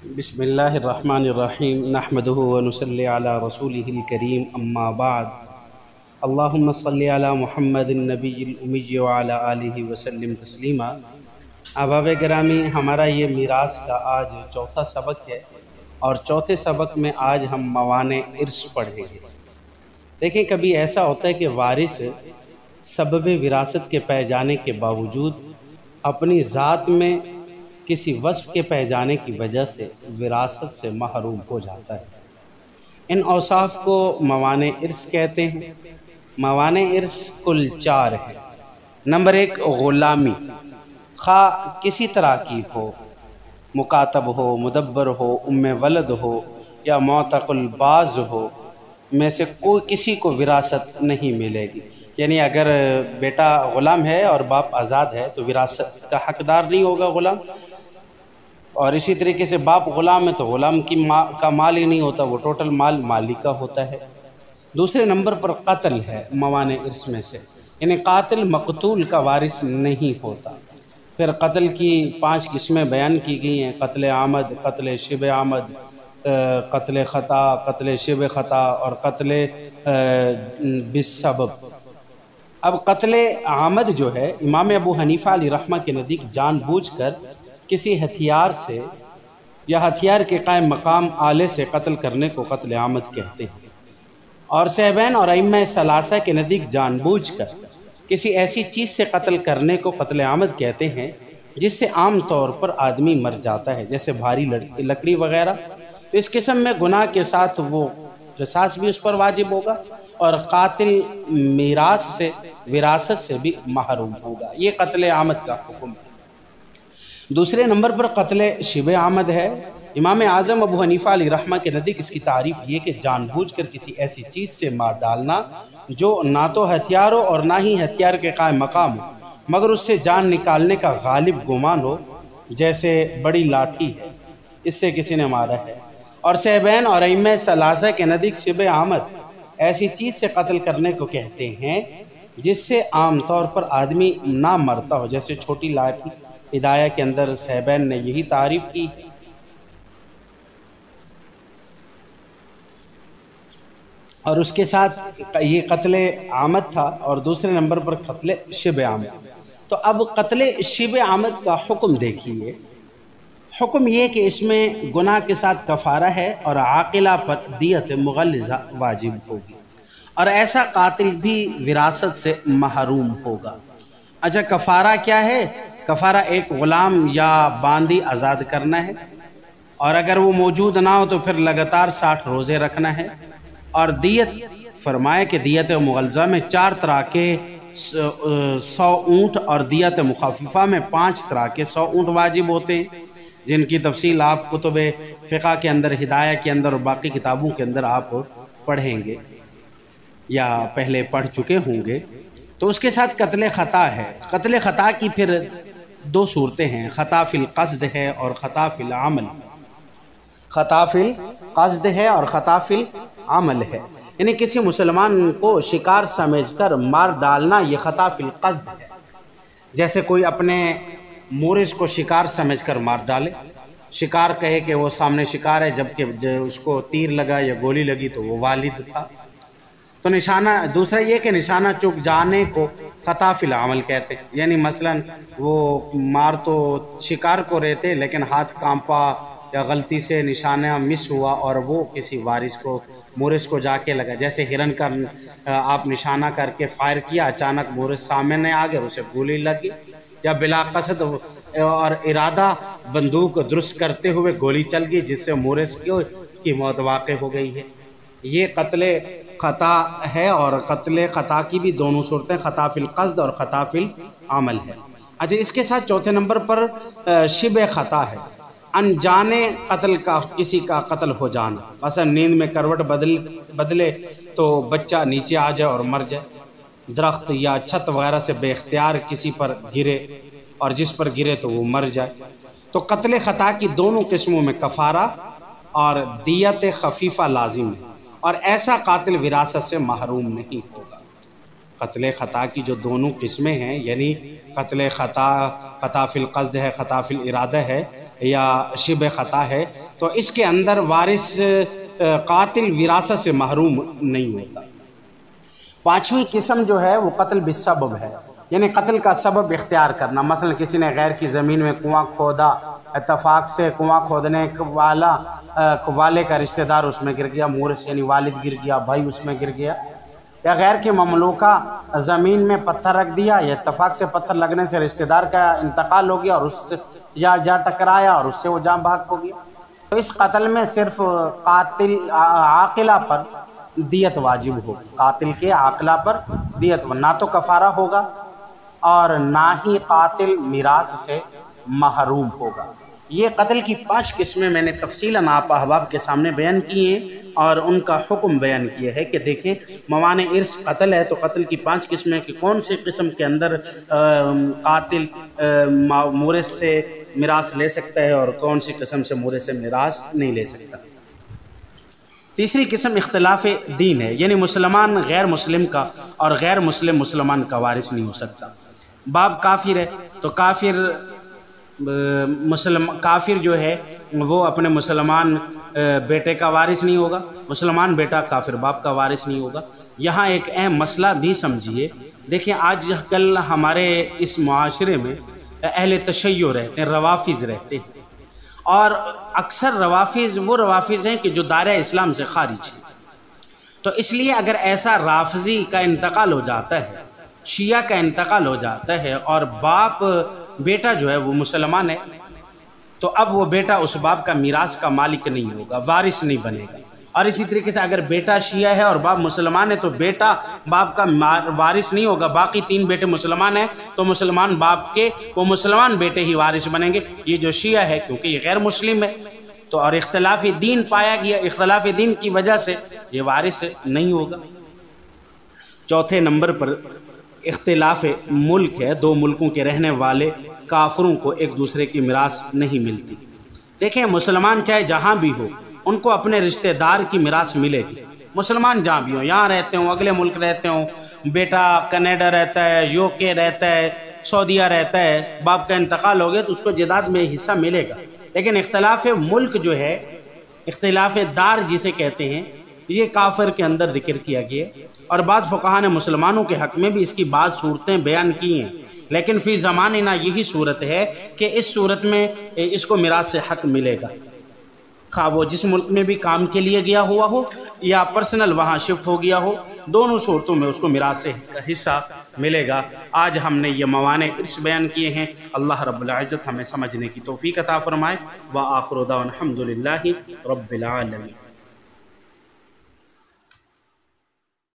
بسم اللہ الرحمن الرحیم نحمدہ ونصلی علی رسولہ الکریم اما بعد اللہم صلی علی محمد النبی الامی وعلی آلہ وسلم تسلیما۔ احباب گرامی، ہمارا یہ میراث کا آج چوتھا سبق ہے اور چوتھے سبق میں آج ہم موانع ارث پڑھیں گے۔ دیکھیں، کبھی ایسا ہوتا ہے کہ وارث سبب وراثت کے پائے جانے کے باوجود اپنی ذات میں کسی وصف کے پائے جانے کی وجہ سے وراثت سے محروم ہو جاتا ہے۔ ان اوصاف کو موانع ارث کہتے ہیں۔ موانع ارث کل 4 ہیں۔ نمبر 1، غلامی، خواہ کسی طرح کی ہو، مکاتب ہو، مدبر ہو، ام ولد ہو یا معتق الباز ہو، میں سے کوئی کسی کو وراثت نہیں ملے گی۔ یعنی اگر بیٹا غلام ہے اور باپ آزاد ہے تو وراثت کا حقدار نہیں ہوگا غلام، اور اسی طریقے سے باپ غلام ہے تو غلام کا مال ہی نہیں ہوتا، وہ ٹوٹل مال مالک کا ہوتا ہے۔ دوسرے نمبر پر قتل ہے موانع ارث میں سے، یعنی قاتل مقتول کا وارث نہیں ہوتا۔ پھر قتل کی 5 قسمیں بیان کی گئی ہیں: قتل عامد، قتل شبہ عامد، قتل خطا، قتل شبہ خطا اور قتل بالسبب۔ اب قتل عامد جو ہے، امام ابو حنیفہ علیہ رحمہ کے نزدیک جان بوجھ کر کسی ہتھیار سے یا ہتھیار کے قائم مقام آلے سے قتل کرنے کو قتل عامد کہتے ہیں، اور صحابین اور ائمہ ثلاثہ کے نزدیک جان بوجھ کر کسی ایسی چیز سے قتل کرنے کو قتل عامد کہتے ہیں جس سے عام طور پر آدمی مر جاتا ہے، جیسے بھاری لکڑی وغیرہ۔ تو اس قسم میں گناہ کے ساتھ وہ قصاص بھی اس پر واجب ہوگا اور قاتل وراثت سے بھی محروم ہوگا۔ یہ قتل عامد کا حکم ہے۔ دوسرے نمبر پر قتل شبہ عامد ہے۔ امام اعظم ابو حنیفہ علیہ رحمہ کے نزدیک اس کی تعریف یہ کہ جان بوجھ کر کسی ایسی چیز سے مار ڈالنا جو نہ تو ہتھیار ہو اور نہ ہی ہتھیار کے قائم مقام ہو، مگر اس سے جان نکالنے کا غالب گمان ہو، جیسے بڑی لاٹھی ہے، اس سے کسی نے مارا ہے۔ اور صحابین اور ائمہ ثلاثہ کے نزدیک شبہ عامد ایسی چیز سے قتل کرنے کو کہتے ہیں جس سے عام طور پر آدمی نہ مرتا ہو، جیسے چھوٹی لاٹھی۔ ہدایہ کے اندر صحابین نے یہی تعریف کی۔ اور اس کے ساتھ یہ قتل عامد تھا، اور دوسرے نمبر پر قتل شبہ عامد۔ تو اب قتل شبہ عامد کا حکم دیکھیے۔ حکم یہ کہ اس میں گناہ کے ساتھ کفارہ ہے اور عاقلہ پر دیت مغلظہ واجب ہوگی، اور ایسا قاتل بھی وراثت سے محروم ہوگا۔ اچھا، کفارہ کیا ہے؟ کفارہ ایک غلام یا باندی آزاد کرنا ہے، اور اگر وہ موجود نہ ہو تو پھر لگاتار 60 روزے رکھنا ہے۔ اور دیت فرمائے کہ دیت مغلظہ میں 4 طرح کے 100 اونٹ اور دیت مخففہ میں 5 طرح کے 100 اونٹ واجب ہوتے ہیں، جن کی تفصیل آپ کتب فقہ کے اندر، ہدایہ کے اندر اور باقی کتابوں کے اندر آپ پڑھیں گے یا پہلے پڑھ چکے ہوں گے۔ تو اس کے ساتھ قتل خطا ہے۔ قتل خطا کی پھر 2 صورتیں ہیں، خطا فی القصد ہے اور خطا فی العمل۔ خطا فی القصد ہے اور خطا فی العمل ہے، یعنی کسی مسلمان کو شکار سمجھ کر مار ڈالنا، یہ خطا فی القصد ہے۔ جیسے کوئی اپنے مورث کو شکار سمجھ کر مار ڈالے، شکار کہے کہ وہ سامنے شکار ہے، جبکہ اس کو تیر لگا یا گولی لگی تو وہ والد تھا۔ تو نشانہ دوسرا یہ کہ نشانہ چک جانے کو خطا فی العمل کہتے ہیں، یعنی مثلا وہ مار تو شکار کو رہے تھے لیکن ہاتھ کانپا یا غلطی سے نشانہ مس ہوا اور وہ کسی وارث کو، مورث کو جا کے لگا، جیسے ہرن کا آپ نشانہ کر کے فائر کیا، اچانک مورث سامنے آ گیا، اسے گولی لگی، یا بلا قصد اور ارادہ بندوق درست کرتے ہوئے گولی چل گئی جس سے مورث کی موت واقع ہو گئی ہے۔ یہ قتل خطا ہے، اور قتل خطا کی بھی 2 صورتیں، خطا فی القصد اور خطا فی العمل ہے۔ اچھا، اس کے ساتھ چوتھے نمبر پر شبہ خطا ہے، انجانے قتل کا، کسی کا قتل ہو جانا، مثلا نیند میں کروٹ بدلے تو بچہ نیچے آ جائے اور مر جائے، درخت یا چھت وغیرہ سے بے اختیار کسی پر گرے اور جس پر گرے تو وہ مر جائے۔ تو قتل خطا کی 2 قسموں میں کفارہ اور دیت خفیفہ لازم ہے، اور ایسا قاتل وراثت سے محروم نہیں ہوگا۔ قتل خطا کی جو 2 قسمیں ہیں، یعنی قتل خطا فی القصد ہے، خطا فی الارادہ ہے، یا شبہ خطا ہے تو اس کے اندر وارث قاتل وراثت سے محروم نہیں ہوتا۔ پانچویں قسم جو ہے وہ قتل بالسبب ہے، یعنی قتل کا سبب اختیار کرنا۔ مثلا کسی نے غیر کی زمین میں کنواں کھودا، اتفاق سے کنواں کھودنے والے کا رشتہ دار اس میں گر گیا، مورث یعنی والد گر گیا، بھائی اس میں گر گیا، یا غیر کی مملوکہ زمین میں پتھر رکھ دیا، یا اتفاق سے پتھر لگنے سے رشتہ دار کا انتقال ہو گیا اور اس سے جا ٹکرایا اور اس سے وہ جاں بحق ہو گیا، تو اس قتل میں صرف قاتل عاقلہ پر دیت واجب ہو، قاتل کے عاقلہ پر دیت، نہ تو کفارہ ہوگا اور نہ ہی قاتل میراث سے محروم ہوگا۔ یہ قتل کی 5 قسمیں میں نے تفصیلاً آپ احباب کے سامنے بیان کی ہیں اور ان کا حکم بیان کیا ہے کہ دیکھیں موانع ارث قتل ہے تو قتل کی 5 قسمیں کہ کون سی قسم کے اندر قاتل مورث سے میراث لے سکتا ہے اور کون سی قسم سے مورث سے میراث نہیں لے سکتا۔ تیسری قسم اختلاف دین ہے، یعنی مسلمان غیر مسلم کا اور غیر مسلم مسلمان کا وارث نہیں ہو سکتا۔ باپ کافر ہے تو کافر جو ہے وہ اپنے مسلمان بیٹے کا وارث نہیں ہوگا، مسلمان بیٹا کافر باپ کا وارث نہیں ہوگا۔ یہاں ایک اہم مسئلہ بھی سمجھیے، دیکھیں آج کل ہمارے اس معاشرے میں اہل تشیع رہتے ہیں، روافظ رہتے ہیں، اور اکثر روافظ وہ روافظ ہیں کہ جو دائرہ اسلام سے خارج ہیں، تو اس لیے اگر ایسا رافضی کا انتقال ہو جاتا ہے، شیعہ کا انتقال ہو جاتا ہے اور باپ بیٹا جو ہے وہ مسلمان ہے تو اب وہ بیٹا اس باپ کا میراث کا مالک نہیں ہوگا، وارث نہیں بنے گا۔ اور اسی طریقے سے اگر بیٹا شیعہ ہے اور باپ مسلمان ہے تو بیٹا باپ کا وارث نہیں ہوگا، باقی 3 بیٹے مسلمان ہیں تو مسلمان باپ کے وہ مسلمان بیٹے ہی وارث بنیں گے۔ یہ جو شیعہ ہے کیونکہ یہ غیر مسلم ہے تو اور اختلاف دین پایا گیا، اختلاف دین کی وجہ سے یہ وارث نہیں ہوگا۔ چوتھے نمبر پر اختلاف ملک ہے، 2 ملکوں کے رہنے والے کافروں کو ایک دوسرے کی میراث نہیں ملتی۔ دیکھیں مسلمان چاہے جہاں بھی ہو ان کو اپنے رشتہ دار کی میراث ملے گی، مسلمان جہاں بھی ہوں، یہاں رہتے ہوں، اگلے ملک رہتے ہوں، بیٹا کینیڈا رہتا ہے، UK رہتا ہے، سعودیہ رہتا ہے، باپ کا انتقال ہو گیا تو اس کو جائیداد میں حصہ ملے گا۔ لیکن اختلاف ملک جو ہے، اختلاف دار جسے کہتے ہیں، یہ کافر کے اندر ذکر کیا گیا اور بعض فقہاء نے مسلمانوں کے حق میں بھی اس کی بعض صورتیں بیان کی ہیں، لیکن فی زماننا یہی صورت ہے کہ اس صورت میں اس کو میراث سے حق ملے گا، خواہ وہ جس ملک میں بھی کام کے لیے گیا ہوا ہو یا پرسنل وہاں شفٹ ہو گیا ہو، دونوں صورتوں میں اس کو میراث سے حصہ ملے گا۔ آج ہم نے یہ موانع ارث بیان کیے ہیں، اللہ رب العزت ہمیں سمجھنے کی توفیق عطا فرمائے۔ وآخر دعوانا الحمد للہ رب العالمین۔